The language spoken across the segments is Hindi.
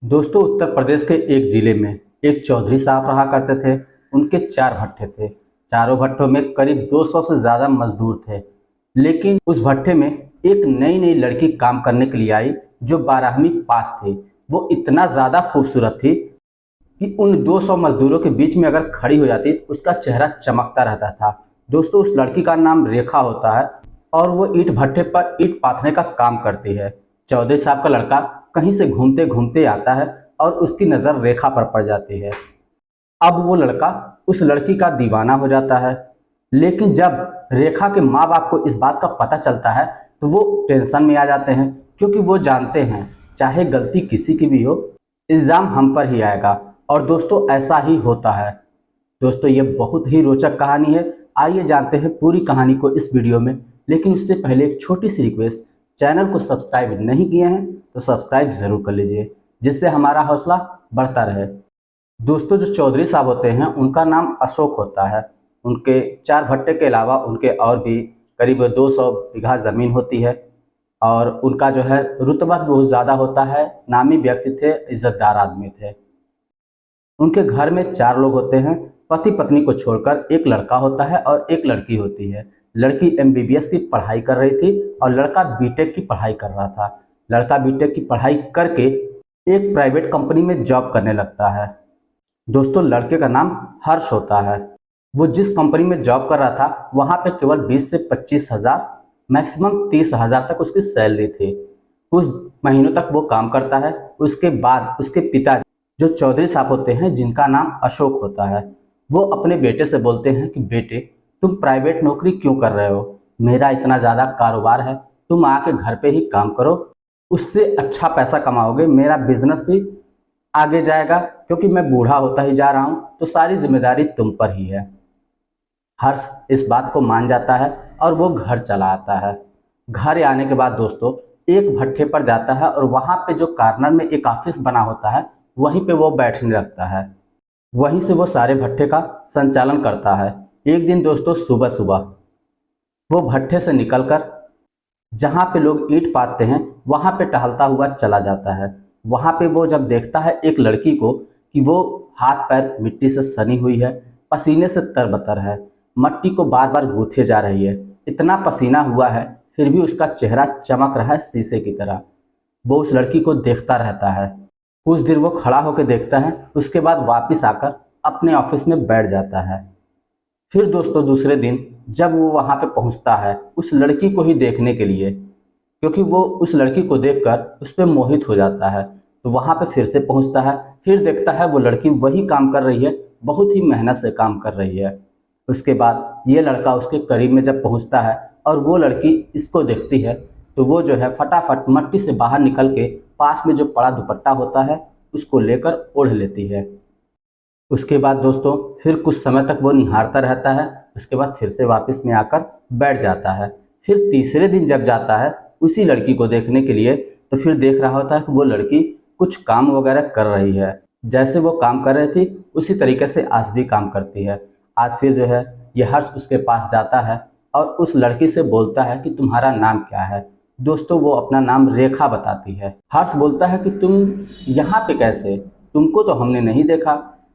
दोस्तों, उत्तर प्रदेश के एक जिले में एक चौधरी साहब रहा करते थे। उनके 4 भट्ठे थे। चारों भट्टों में करीब 200 से ज़्यादा मजदूर थे। लेकिन उस भट्ठे में एक नई नई लड़की काम करने के लिए आई जो 12वीं पास थी। वो इतना ज़्यादा खूबसूरत थी कि उन 200 मजदूरों के बीच में अगर खड़ी हो जाती तो उसका चेहरा चमकता रहता था। दोस्तों, उस लड़की का नाम रेखा होता है और वो ईंट भट्ठे पर ईंट पाथने का काम करती है। चौधरी साहब का लड़का कहीं से घूमते घूमते आता है और उसकी नज़र रेखा पर पड़ जाती है। अब वो लड़का उस लड़की का दीवाना हो जाता है। लेकिन जब रेखा के माँ बाप को इस बात का पता चलता है तो वो टेंशन में आ जाते हैं, क्योंकि वो जानते हैं चाहे गलती किसी की भी हो, इल्ज़ाम हम पर ही आएगा। और दोस्तों, ऐसा ही होता है। दोस्तों, ये बहुत ही रोचक कहानी है। आइए जानते हैं पूरी कहानी को इस वीडियो में। लेकिन उससे पहले एक छोटी सी रिक्वेस्ट, चैनल को सब्सक्राइब नहीं किए हैं तो सब्सक्राइब ज़रूर कर लीजिए, जिससे हमारा हौसला बढ़ता रहे। दोस्तों, जो चौधरी साहब होते हैं उनका नाम अशोक होता है। उनके 4 भट्टे के अलावा उनके और भी करीब 200 बीघा ज़मीन होती है और उनका जो है रुतबा भी बहुत ज़्यादा होता है। नामी व्यक्ति थे, इज्जतदार आदमी थे। उनके घर में 4 लोग होते हैं। पति पत्नी को छोड़कर एक लड़का होता है और एक लड़की होती है। लड़की एमबीबीएस की पढ़ाई कर रही थी और लड़का बीटेक की पढ़ाई कर रहा था। लड़का बीटेक की पढ़ाई करके एक प्राइवेट कंपनी में जॉब करने लगता है। दोस्तों, लड़के का नाम हर्ष होता है। वो जिस कंपनी में जॉब कर रहा था वहाँ पे केवल 20 से 25 हज़ार, मैक्सिमम 30 हज़ार तक उसकी सैलरी थी। कुछ महीनों तक वो काम करता है। उसके बाद उसके पिता, जो चौधरी साहब होते हैं जिनका नाम अशोक होता है, वो अपने बेटे से बोलते हैं कि बेटे, तुम प्राइवेट नौकरी क्यों कर रहे हो? मेरा इतना ज़्यादा कारोबार है, तुम आके घर पे ही काम करो, उससे अच्छा पैसा कमाओगे, मेरा बिजनेस भी आगे जाएगा, क्योंकि मैं बूढ़ा होता ही जा रहा हूँ तो सारी जिम्मेदारी तुम पर ही है। हर्ष इस बात को मान जाता है और वो घर चला आता है। घर आने के बाद दोस्तों, एक भट्ठे पर जाता है और वहाँ पे जो कार्नर में एक ऑफिस बना होता है वहीं पे वो बैठने लगता है। वहीं से वो सारे भट्ठे का संचालन करता है। एक दिन दोस्तों, सुबह सुबह वो भट्ठे से निकलकर जहाँ पे लोग ईंट पाथते हैं वहाँ पे टहलता हुआ चला जाता है। वहाँ पे वो जब देखता है एक लड़की को कि वो हाथ पैर मिट्टी से सनी हुई है, पसीने से तरबतर है, मट्टी को बार बार गूंथे जा रही है, इतना पसीना हुआ है फिर भी उसका चेहरा चमक रहा है शीशे की तरह। वो उस लड़की को देखता रहता है। कुछ देर वो खड़ा होकर देखता है, उसके बाद वापस आकर अपने ऑफिस में बैठ जाता है। फिर दोस्तों, दूसरे दिन जब वो वहाँ पे पहुँचता है उस लड़की को ही देखने के लिए, क्योंकि वो उस लड़की को देखकर उस पर मोहित हो जाता है, तो वहाँ पे फिर से पहुँचता है। फिर देखता है वो लड़की वही काम कर रही है, बहुत ही मेहनत से काम कर रही है। उसके बाद ये लड़का उसके करीब में जब पहुँचता है और वो लड़की इसको देखती है तो वो जो है फटाफट मट्टी से बाहर निकल के पास में जो पड़ा दुपट्टा होता है उसको लेकर ओढ़ लेती है। उसके बाद दोस्तों, फिर कुछ समय तक वो निहारता रहता है। उसके बाद फिर से वापस में आकर बैठ जाता है। फिर तीसरे दिन जब जाता है उसी लड़की को देखने के लिए, तो फिर देख रहा होता है कि वो लड़की कुछ काम वगैरह कर रही है। जैसे वो काम कर रही थी उसी तरीके से आज भी काम करती है। आज फिर जो है ये हर्ष उसके पास जाता है और उस लड़की से बोलता है कि तुम्हारा नाम क्या है? दोस्तों, वो अपना नाम रेखा बताती है। हर्ष बोलता है कि तुम यहाँ पे कैसे? तुमको तो हमने नहीं देखा।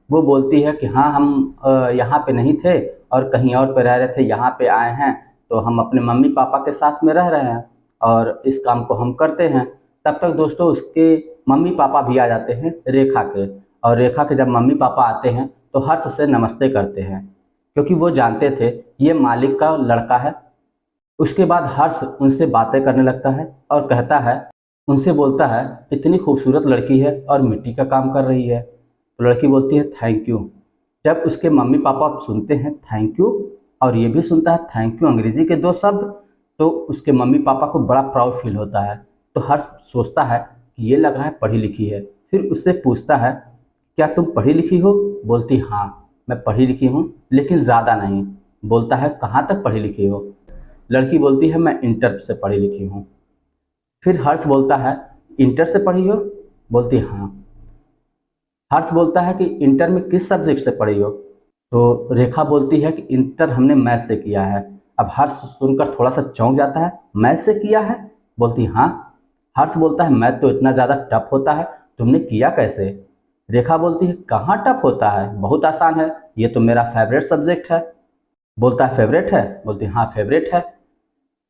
वो बोलती है कि हाँ, हम यहाँ पे नहीं थे और कहीं और पे रह रहे थे, यहाँ पे आए हैं तो हम अपने मम्मी पापा के साथ में रह रहे हैं और इस काम को हम करते हैं। तब तक दोस्तों उसके मम्मी पापा भी आ जाते हैं रेखा के, और रेखा के जब मम्मी पापा आते हैं तो हर्ष से नमस्ते करते हैं, क्योंकि वो जानते थे ये मालिक का लड़का है। उसके बाद हर्ष उनसे बातें करने लगता है और कहता है, उनसे बोलता है, इतनी खूबसूरत लड़की है और मिट्टी का काम कर रही है। तो लड़की बोलती है थैंक यू। जब उसके मम्मी पापा सुनते हैं थैंक यू और ये भी सुनता है थैंक यू, अंग्रेजी के 2 शब्द, तो उसके मम्मी पापा को बड़ा प्राउड फील होता है। तो हर्ष सोचता है कि ये लग रहा है पढ़ी लिखी है। फिर उससे पूछता है, क्या तुम पढ़ी लिखी हो? बोलती हाँ, मैं पढ़ी लिखी हूँ, लेकिन ज़्यादा नहीं। बोलता है कहाँ तक पढ़ी लिखी हो? लड़की बोलती है मैं इंटर से पढ़ी लिखी हूँ। फिर हर्ष बोलता है इंटर से पढ़ी हो? बोलती हाँ। हर्ष बोलता है कि इंटर में किस सब्जेक्ट से पढ़ी हो? तो रेखा बोलती है कि इंटर हमने मैथ से किया है। अब हर्ष सुनकर थोड़ा सा चौंक जाता है, मैथ से किया है? बोलती हाँ। हर्ष बोलता है मैथ तो इतना ज़्यादा टफ होता है, तुमने किया कैसे? रेखा बोलती है कहाँ टफ होता है, बहुत आसान है, ये तो मेरा फेवरेट सब्जेक्ट है। बोलता है फेवरेट है? बोलती है हाँ फेवरेट है।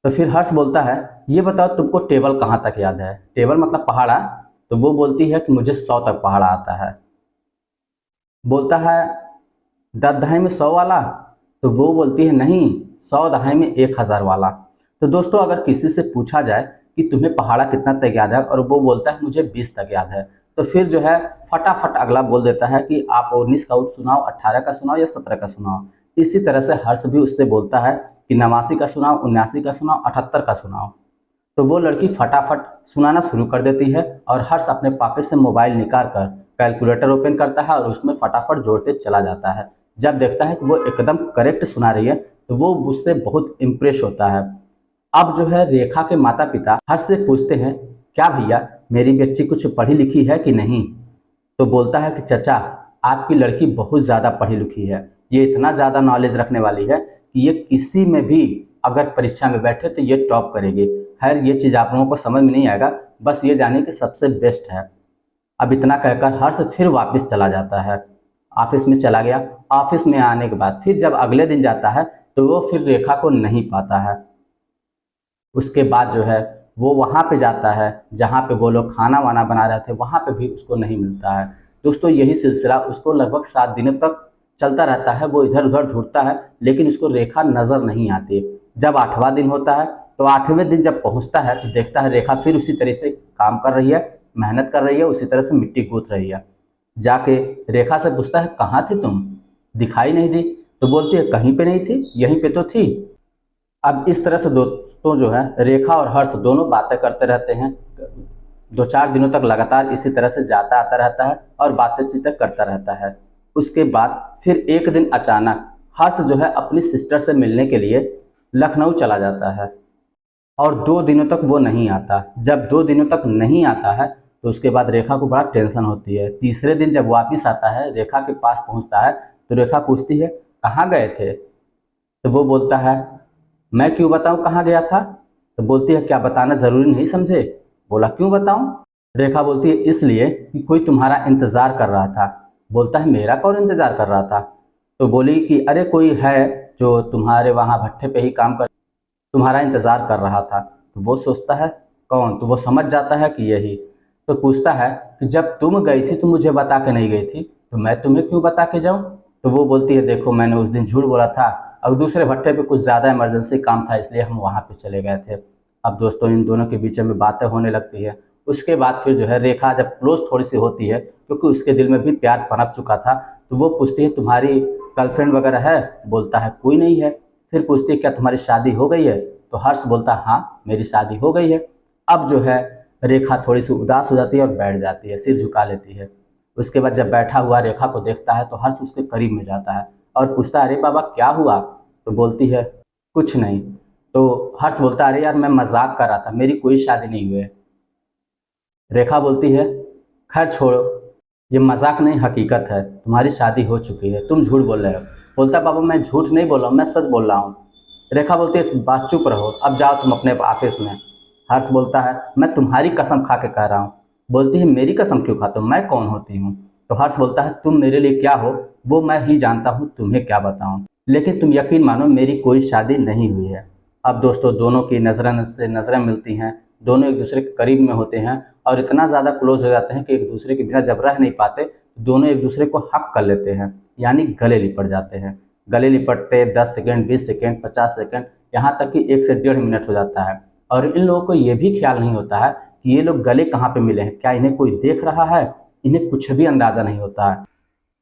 तो फिर हर्ष बोलता है ये बताओ तुमको टेबल कहाँ तक याद है? टेबल मतलब पहाड़ा। तो वो बोलती है कि मुझे 100 तक पहाड़ा आता है। बोलता है 10 दहाई में 100 वाला? तो वो बोलती है नहीं, 100 दहाई में 1000 वाला। तो दोस्तों अगर किसी से पूछा जाए कि तुम्हें पहाड़ा कितना तक याद है और वो बोलता है मुझे 20 तक याद है, तो फिर जो है फटाफट अगला बोल देता है कि आप 19 का सुनाओ, 18 का सुनाओ या 17 का सुनाओ। इसी तरह से हर्ष भी उससे बोलता है कि 89 का सुनाओ, 79 का सुनाओ, 78 का सुनाओ। तो वो लड़की फटाफट सुनाना शुरू कर देती है और हर्ष अपने पॉकेट से मोबाइल निकाल कर कैलकुलेटर ओपन करता है और उसमें फटाफट जोड़ते चला जाता है। जब देखता है कि वो एकदम करेक्ट सुना रही है तो वो उससे बहुत इम्प्रेस होता है। अब जो है रेखा के माता पिता हर्ष से पूछते हैं क्या भैया मेरी बच्ची कुछ पढ़ी लिखी है कि नहीं? तो बोलता है कि चचा आपकी लड़की बहुत ज़्यादा पढ़ी लिखी है, ये इतना ज़्यादा नॉलेज रखने वाली है कि ये किसी में भी अगर परीक्षा में बैठे तो ये टॉप करेगी। खैर ये चीज़ आप लोगों को समझ में नहीं आएगा, बस ये जाने कि सबसे बेस्ट है। अब इतना कहकर हर्ष फिर वापस चला जाता है, ऑफिस में चला गया। ऑफिस में आने के बाद फिर जब अगले दिन जाता है तो वो फिर रेखा को नहीं पाता है। उसके बाद जो है वो वहाँ पे जाता है जहाँ पे वो लोग खाना वाना बना रहे थे, वहाँ पे भी उसको नहीं मिलता है। दोस्तों यही सिलसिला उसको लगभग 7 दिनों तक चलता रहता है। वो इधर उधर ढूंढता है लेकिन उसको रेखा नज़र नहीं आती। जब 8वां दिन होता है तो 8वें दिन जब पहुँचता है तो देखता है रेखा फिर उसी तरह से काम कर रही है, मेहनत कर रही है, उसी तरह से मिट्टी गूंथ रही है। जाके रेखा से पूछता है कहाँ थी तुम, दिखाई नहीं दी? तो बोलती है कहीं पे नहीं थी, यहीं पे तो थी। अब इस तरह से दोस्तों जो है रेखा और हर्ष दोनों बातें करते रहते हैं। 2-4 दिनों तक लगातार इसी तरह से जाता आता रहता है और बातें चीतें करता रहता है। उसके बाद फिर एक दिन अचानक हर्ष जो है अपनी सिस्टर से मिलने के लिए लखनऊ चला जाता है और 2 दिनों तक वो नहीं आता। जब 2 दिनों तक नहीं आता है तो उसके बाद रेखा को बड़ा टेंशन होती है। तीसरे दिन जब वापस आता है, रेखा के पास पहुंचता है तो रेखा पूछती है कहाँ गए थे? तो वो बोलता है मैं क्यों बताऊं कहाँ गया था? तो बोलती है क्या बताना ज़रूरी नहीं समझे? बोला क्यों बताऊं? रेखा बोलती है इसलिए कि कोई तुम्हारा इंतज़ार कर रहा था। बोलता है मेरा कौन इंतज़ार कर रहा था? तो बोली कि अरे कोई है जो तुम्हारे वहाँ भट्टे पे ही काम कर तुम्हारा इंतज़ार कर रहा था। तो वो सोचता है कौन? तो वो समझ जाता है कि यही। तो पूछता है कि जब तुम गई थी तो मुझे बता के नहीं गई थी, तो मैं तुम्हें क्यों बता के जाऊँ? तो वो बोलती है देखो मैंने उस दिन झूठ बोला था, अब दूसरे भट्टे पे कुछ ज़्यादा इमरजेंसी काम था इसलिए हम वहाँ पे चले गए थे। अब दोस्तों इन दोनों के बीच में बातें होने लगती है। उसके बाद फिर जो है रेखा जब क्लोज थोड़ी सी होती है क्योंकि उसके दिल में भी प्यार पनप चुका था, तो वो पूछती है तुम्हारी गर्लफ्रेंड वगैरह है? बोलता है कोई नहीं है। फिर पूछती है क्या तुम्हारी शादी हो गई है? तो हर्ष बोलता है हाँ मेरी शादी हो गई है। अब जो है रेखा थोड़ी सी उदास हो जाती है और बैठ जाती है, सिर झुका लेती है। उसके बाद जब बैठा हुआ रेखा को देखता है तो हर्ष उसके करीब में जाता है और पूछता है अरे बाबा क्या हुआ? तो बोलती है कुछ नहीं। तो हर्ष बोलता है अरे यार मैं मजाक कर रहा था, मेरी कोई शादी नहीं हुई है। रेखा बोलती है खैर छोड़ो, ये मजाक नहीं हकीकत है, तुम्हारी शादी हो चुकी है, तुम झूठ बोल रहे हो। बोलता बाबा मैं झूठ नहीं बोल रहा हूँ, मैं सच बोल रहा हूँ। रेखा बोलती है बात चुप रहो, अब जाओ तुम अपने ऑफिस में। हर्ष बोलता है मैं तुम्हारी कसम खा के कह रहा हूँ। बोलती है मेरी कसम क्यों खाते हो, मैं कौन होती हूँ? तो हर्ष बोलता है तुम मेरे लिए क्या हो वो मैं ही जानता हूँ, तुम्हें क्या बताऊँ, लेकिन तुम यकीन मानो मेरी कोई शादी नहीं हुई है। अब दोस्तों दोनों की नज़रें से नज़रें मिलती हैं, दोनों एक दूसरे के करीब में होते हैं और इतना ज़्यादा क्लोज हो जाते हैं कि एक दूसरे के बिना जब रह नहीं पाते दोनों एक दूसरे को हक कर लेते हैं, यानी गले लिपट जाते हैं। गले लिपटते 10 सेकेंड, 20 सेकेंड, 50 सेकेंड, यहाँ तक कि 1 से 1.5 मिनट हो जाता है। और इन लोगों को ये भी ख्याल नहीं होता है कि ये लोग गले कहाँ पे मिले हैं, क्या इन्हें कोई देख रहा है? इन्हें कुछ भी अंदाज़ा नहीं होता है।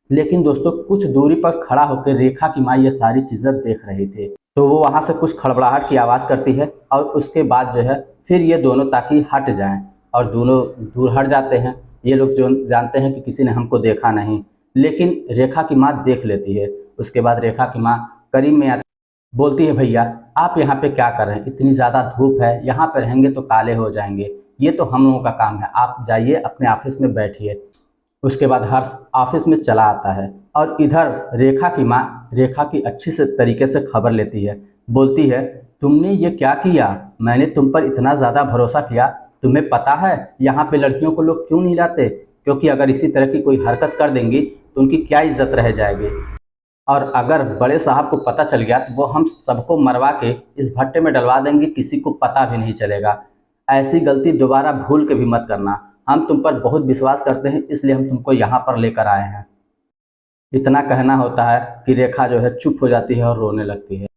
लेकिन दोस्तों कुछ दूरी पर खड़ा होकर रेखा की माँ ये सारी चीज़ें देख रही थी, तो वो वहाँ से कुछ खड़बड़ाहट की आवाज़ करती है और उसके बाद जो है फिर ये दोनों ताकि हट जाएं और दोनों दूर हट जाते हैं। ये लोग जो जानते हैं कि किसी ने हमको देखा नहीं, लेकिन रेखा की माँ देख लेती है। उसके बाद रेखा की माँ करीब में आती, बोलती है भैया आप यहाँ पे क्या कर रहे हैं, इतनी ज़्यादा धूप है, यहाँ पे रहेंगे तो काले हो जाएंगे, ये तो हम लोगों का काम है, आप जाइए अपने ऑफिस में बैठिए। उसके बाद हर्ष ऑफिस में चला आता है और इधर रेखा की माँ रेखा की अच्छी से तरीके से खबर लेती है। बोलती है तुमने ये क्या किया, मैंने तुम पर इतना ज़्यादा भरोसा किया, तुम्हें पता है यहाँ पे लड़कियों को लोग क्यों नहीं लाते? क्योंकि अगर इसी तरह की कोई हरकत कर देंगी तो उनकी क्या इज्जत रह जाएगी। और अगर बड़े साहब को पता चल गया तो वो हम सबको मरवा के इस भट्टे में डलवा देंगे, किसी को पता भी नहीं चलेगा। ऐसी गलती दोबारा भूल के भी मत करना। हम तुम पर बहुत विश्वास करते हैं, इसलिए हम तुमको यहाँ पर लेकर आए हैं। इतना कहना होता है कि रेखा जो है चुप हो जाती है और रोने लगती है।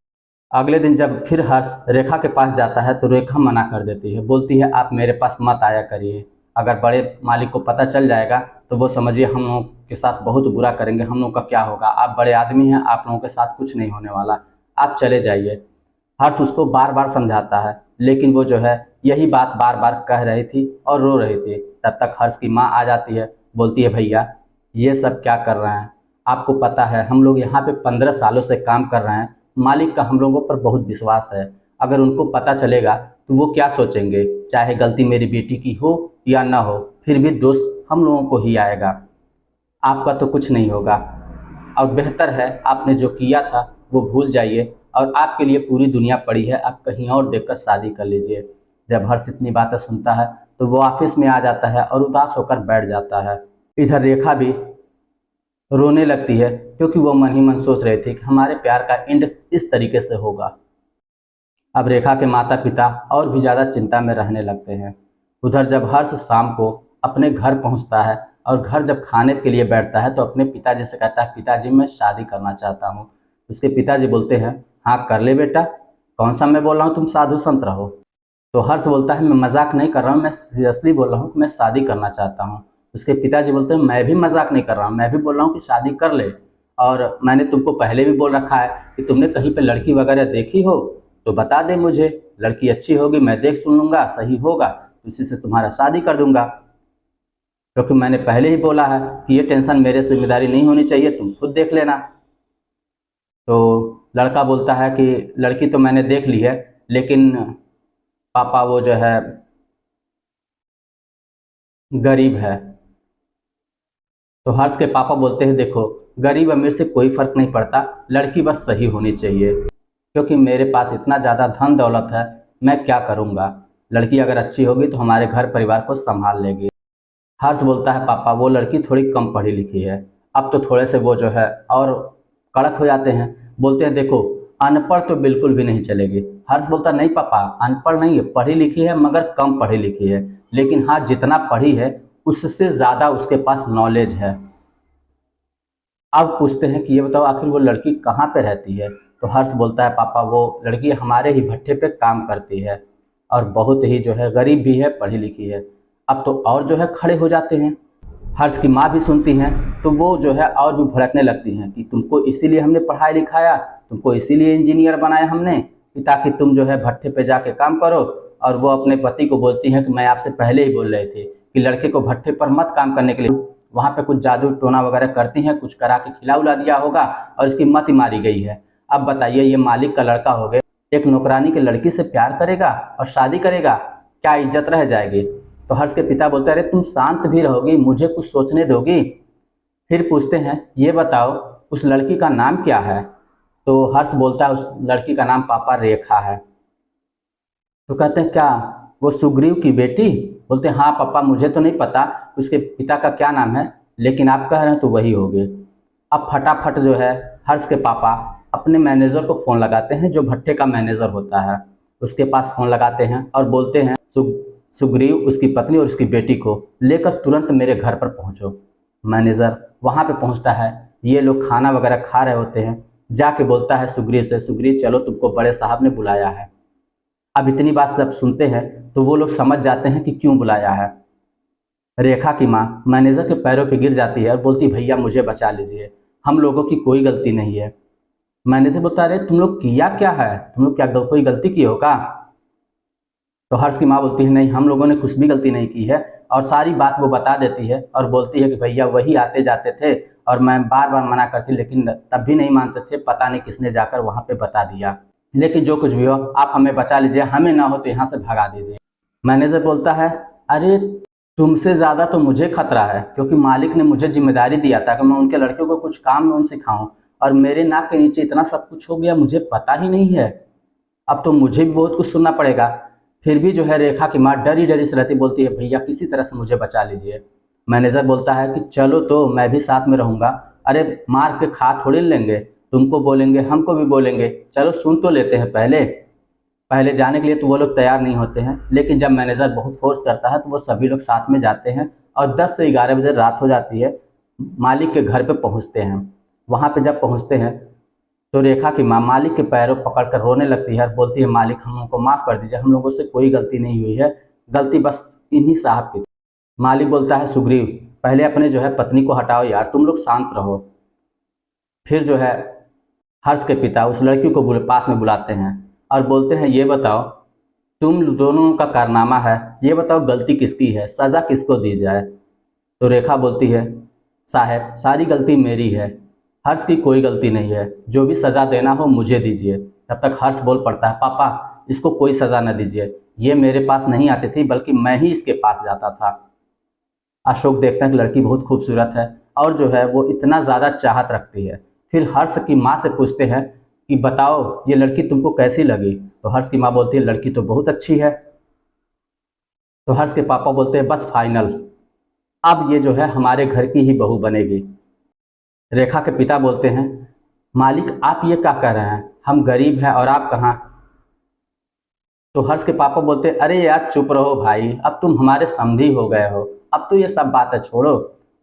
अगले दिन जब फिर हर्ष रेखा के पास जाता है तो रेखा मना कर देती है, बोलती है आप मेरे पास मत आया करिए। अगर बड़े मालिक को पता चल जाएगा तो वो समझिए हम लोगों के साथ बहुत बुरा करेंगे। हम लोगों का क्या होगा, आप बड़े आदमी हैं, आप लोगों के साथ कुछ नहीं होने वाला, आप चले जाइए। हर्ष उसको बार बार समझाता है, लेकिन वो जो है यही बात बार बार कह रही थी और रो रही थी। तब तक हर्ष की माँ आ जाती है, बोलती है भैया ये सब क्या कर रहे हैं, आपको पता है हम लोग यहाँ पे 15 सालों से काम कर रहे हैं, मालिक का हम लोगों पर बहुत विश्वास है। अगर उनको पता चलेगा तो वो क्या सोचेंगे, चाहे गलती मेरी बेटी की हो या ना हो, फिर भी दोष हम लोगों को ही आएगा। आपका तो कुछ नहीं होगा और बेहतर है आपने जो किया था वो भूल जाइए और आपके लिए पूरी दुनिया पड़ी है, आप कहीं और देखकर शादी कर लीजिए। जब हर्ष इतनी बातें सुनता है तो वो ऑफिस में आ जाता है और उदास होकर बैठ जाता है। इधर रेखा भी रोने लगती है क्योंकि वो मन ही मन सोच रहे थे कि हमारे प्यार का एंड इस तरीके से होगा। अब रेखा के माता पिता और भी ज़्यादा चिंता में रहने लगते हैं। उधर जब हर्ष शाम को अपने घर पहुंचता है और घर जब खाने के लिए बैठता है तो अपने पिताजी से कहता है पिताजी मैं शादी करना चाहता हूं। उसके पिताजी बोलते हैं हाँ कर ले बेटा, कौन सा मैं बोल रहा हूँ तुम साधु संत रहो। तो हर्ष बोलता है मैं मजाक नहीं कर रहा हूँ, मैं सीरियसली बोल रहा हूँ कि मैं शादी करना चाहता हूँ। उसके पिताजी बोलते हैं मैं भी मजाक नहीं कर रहा हूँ, मैं भी बोल रहा हूँ कि शादी कर ले, और मैंने तुमको पहले भी बोल रखा है कि तुमने कहीं पे लड़की वगैरह देखी हो तो बता दे मुझे, लड़की अच्छी होगी मैं देख सुन लूँगा, सही होगा तो इसी से तुम्हारा शादी कर दूंगा। क्योंकि मैंने पहले ही बोला है कि ये टेंशन मेरे जिम्मेदारी नहीं होनी चाहिए, तुम खुद देख लेना। तो लड़का बोलता है कि लड़की तो मैंने देख ली है, लेकिन पापा वो जो है गरीब है। तो हर्ष के पापा बोलते हैं देखो गरीब अमीर से कोई फर्क नहीं पड़ता, लड़की बस सही होनी चाहिए, क्योंकि मेरे पास इतना ज़्यादा धन दौलत है, मैं क्या करूँगा, लड़की अगर अच्छी होगी तो हमारे घर परिवार को संभाल लेगी। हर्ष बोलता है पापा वो लड़की थोड़ी कम पढ़ी लिखी है। अब तो थोड़े से वो जो है और कड़क हो जाते हैं, बोलते हैं देखो अनपढ़ तो बिल्कुल भी नहीं चलेगी। हर्ष बोलता नहीं पापा अनपढ़ नहीं है, पढ़ी लिखी है मगर कम पढ़ी लिखी है, लेकिन हाँ जितना पढ़ी है उससे ज़्यादा उसके पास नॉलेज है। अब पूछते हैं कि ये बताओ आखिर वो लड़की कहाँ पे रहती है। तो हर्ष बोलता है पापा वो लड़की हमारे ही भट्टे पे काम करती है और बहुत ही जो है गरीब भी है, पढ़ी लिखी है। अब तो और जो है खड़े हो जाते हैं। हर्ष की माँ भी सुनती हैं तो वो जो है और भी भड़कने लगती हैं कि तुमको इसीलिए हमने पढ़ाया लिखाया, तुमको इसीलिए इंजीनियर बनाया हमने कि ताकि तुम जो है भट्टे पे जाके काम करो। और वो अपने पति को बोलती हैं कि मैं आपसे पहले ही बोल रहे थे कि लड़के को भट्टे पर मत काम करने के लिए, वहाँ पे कुछ जादू टोना वगैरह करती हैं, कुछ करा के खिला उला दिया होगा और इसकी मत ही मारी गई है। अब बताइए ये मालिक का लड़का हो गया, एक नौकरानी की लड़की से प्यार करेगा और शादी करेगा, क्या इज्जत रह जाएगी। तो हर्ष के पिता बोलते हैं अरे तुम शांत भी रहोगी, मुझे कुछ सोचने दोगी। फिर पूछते हैं ये बताओ उस लड़की का नाम क्या है। तो हर्ष बोलता है उस लड़की का नाम पापा रेखा है। तो कहते हैं क्या वो सुग्रीव की बेटी। बोलते हैं हाँ पापा मुझे तो नहीं पता उसके पिता का क्या नाम है, लेकिन आप कह रहे हैं तो वही होगी। अब फटाफट जो है हर्ष के पापा अपने मैनेजर को फ़ोन लगाते हैं, जो भट्टे का मैनेजर होता है उसके पास फ़ोन लगाते हैं और बोलते हैं सुग्रीव उसकी पत्नी और उसकी बेटी को लेकर तुरंत मेरे घर पर पहुंचो। मैनेजर वहां पे पहुंचता है, ये लोग खाना वगैरह खा रहे होते हैं। जाके बोलता है सुग्रीव से सुग्रीव चलो तुमको बड़े साहब ने बुलाया है। अब इतनी बात सब सुनते हैं तो वो लोग समझ जाते हैं कि क्यों बुलाया है। रेखा की माँ मैनेजर के पैरों पे गिर जाती है और बोलती भैया मुझे बचा लीजिए, हम लोगों की कोई गलती नहीं है। मैनेजर बोलता अरे तुम लोग किया क्या है, तुम लोग क्या कोई गलती की होगा। तो हर्ष की माँ बोलती है नहीं हम लोगों ने कुछ भी गलती नहीं की है, और सारी बात वो बता देती है और बोलती है कि भैया वही आते जाते थे और मैं बार बार मना करती लेकिन तब भी नहीं मानते थे, पता नहीं किसने जाकर वहाँ पे बता दिया, लेकिन जो कुछ भी हो आप हमें बचा लीजिए, हमें ना हो तो यहाँ से भगा दीजिए। मैनेजर बोलता है अरे तुमसे ज़्यादा तो मुझे खतरा है, क्योंकि मालिक ने मुझे जिम्मेदारी दिया था कि मैं उनके लड़कियों को कुछ काम उन सिखाऊं और मेरे नाक के नीचे इतना सब कुछ हो गया, मुझे पता ही नहीं है। अब तो मुझे भी बहुत कुछ सुनना पड़ेगा। फिर भी जो है रेखा की माँ डरी डरी से रहती, बोलती है भैया किसी तरह से मुझे बचा लीजिए। मैनेजर बोलता है कि चलो तो मैं भी साथ में रहूँगा। अरे मार के खा थोड़ी लेंगे, तुमको बोलेंगे हमको भी बोलेंगे, चलो सुन तो लेते हैं पहले। पहले जाने के लिए तो वो लोग तैयार नहीं होते हैं, लेकिन जब मैनेजर बहुत फोर्स करता है तो वो सभी लोग साथ में जाते हैं और 10 से 11 बजे रात हो जाती है। मालिक के घर पे पहुंचते हैं। वहाँ पे जब पहुंचते हैं तो रेखा की माँ मालिक के पैरों पकड़कर रोने लगती है और बोलती है, मालिक हम लोगों को माफ़ कर दीजिए, हम लोगों से कोई गलती नहीं हुई है, गलती बस इन्हीं साहब की। मालिक बोलता है, सुग्रीव पहले अपने जो है पत्नी को हटाओ यार, तुम लोग शांत रहो। फिर जो है हर्ष के पिता उस लड़की को पास में बुलाते हैं और बोलते हैं, ये बताओ तुम दोनों का कारनामा है, ये बताओ गलती किसकी है, सज़ा किसको दी जाए। तो रेखा बोलती है, साहब सारी गलती मेरी है, हर्ष की कोई गलती नहीं है, जो भी सज़ा देना हो मुझे दीजिए। तब तक हर्ष बोल पड़ता है, पापा इसको कोई सज़ा न दीजिए, ये मेरे पास नहीं आती थी बल्कि मैं ही इसके पास जाता था। अशोक देखते हैं कि लड़की बहुत खूबसूरत है और जो है वो इतना ज़्यादा चाहत रखती है। फिर हर्ष की माँ से पूछते हैं कि बताओ ये लड़की तुमको कैसी लगी। तो हर्ष की माँ बोलती है, लड़की तो बहुत अच्छी है। तो हर्ष के पापा बोलते हैं, बस फाइनल, अब ये जो है हमारे घर की ही बहू बनेगी। रेखा के पिता बोलते हैं, मालिक आप ये क्या कह रहे हैं, हम गरीब हैं और आप कहाँ। तो हर्ष के पापा बोलते हैं, अरे यार चुप रहो भाई, अब तुम हमारे समधी हो गए हो, अब तो ये सब बातें छोड़ो।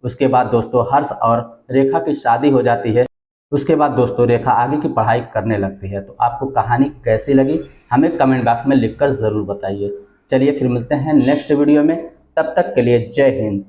उसके बाद दोस्तों हर्ष और रेखा की शादी हो जाती है। उसके बाद दोस्तों रेखा आगे की पढ़ाई करने लगती है। तो आपको कहानी कैसी लगी हमें कमेंट बॉक्स में लिखकर ज़रूर बताइए। चलिए फिर मिलते हैं नेक्स्ट वीडियो में, तब तक के लिए जय हिंद।